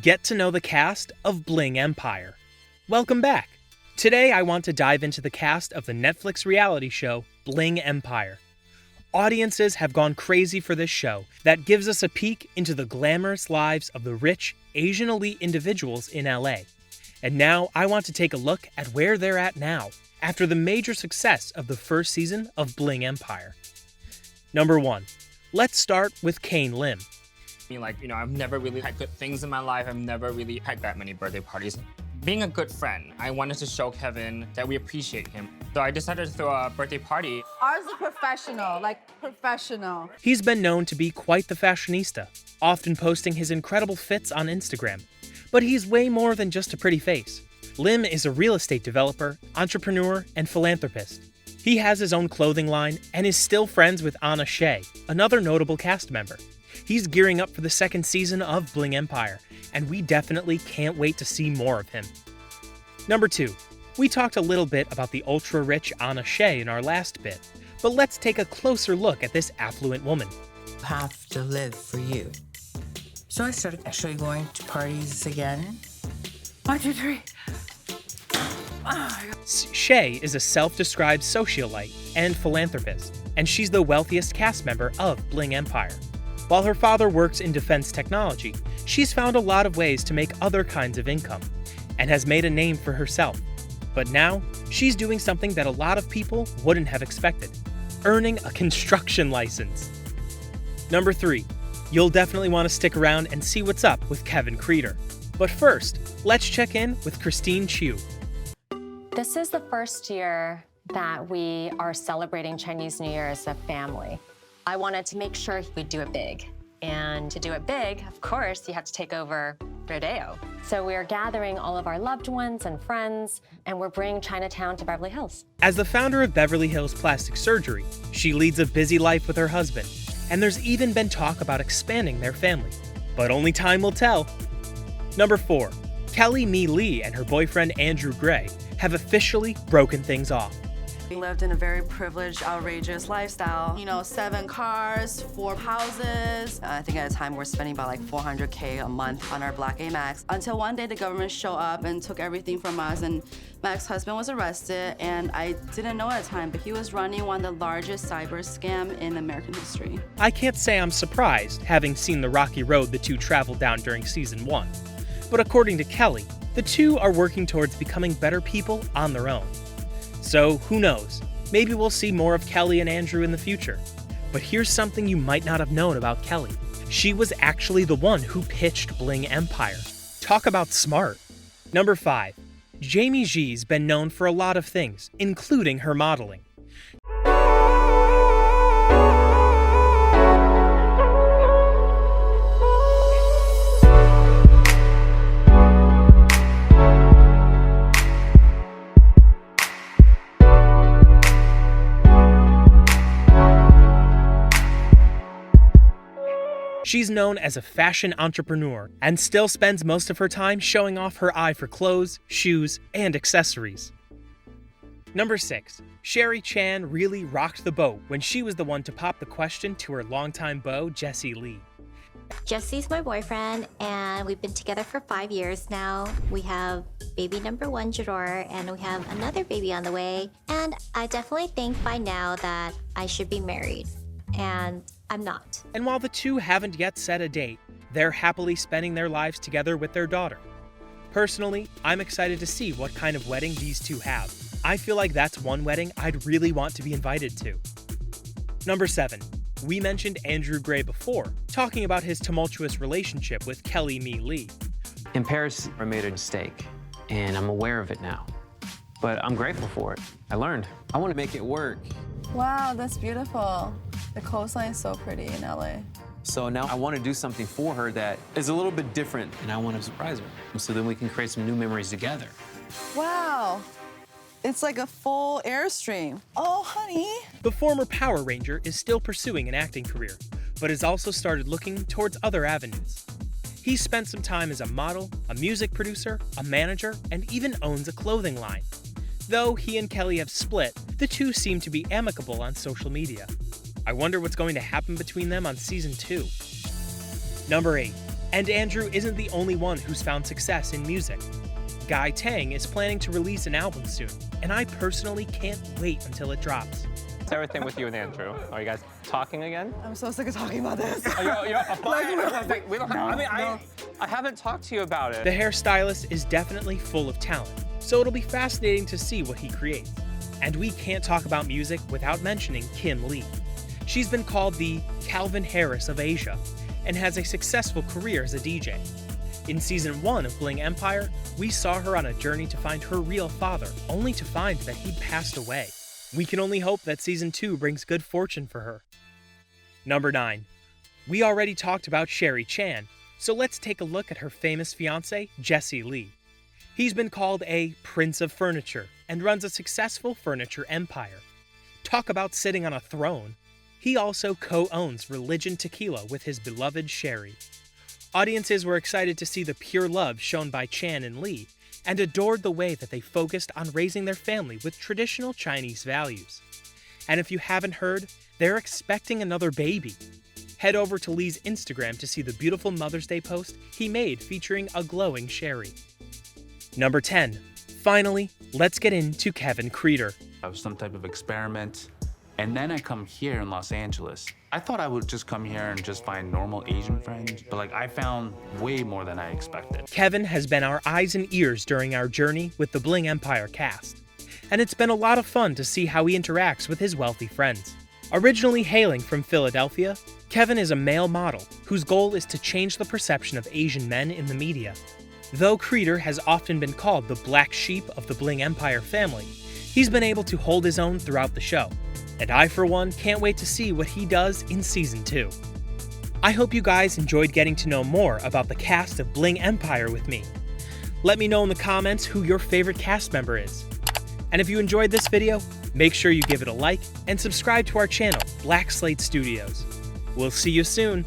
Get to know the cast of Bling Empire. Welcome back. Today I want to dive into the cast of the Netflix reality show Bling Empire. Audiences have gone crazy for this show that gives us a peek into the glamorous lives of the rich, Asian elite individuals in LA. And now I want to take a look at where they're at now, after the major success of the first season of Bling Empire. Number 1. Let's start with Kane Lim. I've never really had good things in my life. I've never really had that many birthday parties. Being a good friend, I wanted to show Kevin that we appreciate him. So I decided to throw a birthday party. Ours is professional. He's been known to be quite the fashionista, often posting his incredible fits on Instagram. But he's way more than just a pretty face. Lim is a real estate developer, entrepreneur, and philanthropist. He has his own clothing line and is still friends with SHEA, another notable cast member. He's gearing up for the second season of Bling Empire, and we definitely can't wait to see more of him. Number 2. We talked a little bit about the ultra-rich SHEA in our last bit, but let's take a closer look at this affluent woman. You have to live for you. So I started actually going to parties again. 1, 2, 3. SHEA is a self-described socialite and philanthropist, and she's the wealthiest cast member of Bling Empire. While her father works in defense technology, she's found a lot of ways to make other kinds of income, and has made a name for herself. But now, she's doing something that a lot of people wouldn't have expected: earning a construction license. Number 3. You'll definitely want to stick around and see what's up with Kevin Creeder. But first, let's check in with Christine Chiu. This is the first year that we are celebrating Chinese New Year as a family. I wanted to make sure we do it big. And to do it big, of course, you have to take over Rodeo. So we are gathering all of our loved ones and friends, and we're bringing Chinatown to Beverly Hills. As the founder of Beverly Hills Plastic Surgery, she leads a busy life with her husband, and there's even been talk about expanding their family. But only time will tell. Number 4. Kelly Mi Lee and her boyfriend Andrew Gray have officially broken things off. We lived in a very privileged, outrageous lifestyle. 7 cars, 4 houses. I think at a time we're spending about like $400K a month on our black Amex. Until one day the government showed up and took everything from us, and my ex-husband was arrested, and I didn't know at the time, but he was running one of the largest cyber scam in American history. I can't say I'm surprised, having seen the rocky road the two traveled down during season 1. But according to Kelly, the two are working towards becoming better people on their own. So who knows, maybe we'll see more of Kelly and Andrew in the future. But here's something you might not have known about Kelly. She was actually the one who pitched Bling Empire. Talk about smart. Number 5. Jamie G's been known for a lot of things, including her modeling. She's known as a fashion entrepreneur and still spends most of her time showing off her eye for clothes, shoes, and accessories. Number 6. Sherry Chan really rocked the boat when she was the one to pop the question to her longtime beau, Jesse Lee. Jesse's my boyfriend, and we've been together for 5 years now. We have baby number 1, Jador, and we have another baby on the way. And I definitely think by now that I should be married, and I'm not. And while the two haven't yet set a date, they're happily spending their lives together with their daughter. Personally, I'm excited to see what kind of wedding these two have. I feel like that's one wedding I'd really want to be invited to. Number 7. We mentioned Andrew Gray before, talking about his tumultuous relationship with Kelly Mi Lee. In Paris, I made a mistake, and I'm aware of it now. But I'm grateful for it. I learned. I want to make it work. Wow, that's beautiful. The coastline is so pretty in LA. So now I want to do something for her that is a little bit different, and I want to surprise her. So then we can create some new memories together. Wow. It's like a full Airstream. Oh, honey. The former Power Ranger is still pursuing an acting career, but has also started looking towards other avenues. He's spent some time as a model, a music producer, a manager, and even owns a clothing line. Though he and Kelly have split, the two seem to be amicable on social media. I wonder what's going to happen between them on season 2. Number 8. And Andrew isn't the only one who's found success in music. Guy Tang is planning to release an album soon, and I personally can't wait until it drops. What's everything with you and Andrew? Are you guys talking again? I'm so sick of talking about this. I haven't talked to you about it. The hairstylist is definitely full of talent, so it'll be fascinating to see what he creates. And we can't talk about music without mentioning Kim Lee. She's been called the Calvin Harris of Asia and has a successful career as a DJ. In season 1 of Bling Empire, we saw her on a journey to find her real father, only to find that he'd passed away. We can only hope that season 2 brings good fortune for her. Number 9. We already talked about Sherry Chan, so let's take a look at her famous fiancé, Jesse Lee. He's been called a Prince of Furniture and runs a successful furniture empire. Talk about sitting on a throne. He also co-owns Religion Tequila with his beloved Sherry. Audiences were excited to see the pure love shown by Chan and Lee, and adored the way that they focused on raising their family with traditional Chinese values. And if you haven't heard, they're expecting another baby. Head over to Lee's Instagram to see the beautiful Mother's Day post he made featuring a glowing Sherry. Number 10. Finally, let's get into Kevin Creeder. I was some type of experiment. And then I come here in Los Angeles. I thought I would just come here and just find normal Asian friends, but I found way more than I expected. Kevin has been our eyes and ears during our journey with the Bling Empire cast, and it's been a lot of fun to see how he interacts with his wealthy friends. Originally hailing from Philadelphia, Kevin is a male model whose goal is to change the perception of Asian men in the media. Though Creeder has often been called the black sheep of the Bling Empire family, he's been able to hold his own throughout the show. And I, for one, can't wait to see what he does in Season 2. I hope you guys enjoyed getting to know more about the cast of Bling Empire with me. Let me know in the comments who your favorite cast member is. And if you enjoyed this video, make sure you give it a like and subscribe to our channel, Black Slate Studios. We'll see you soon.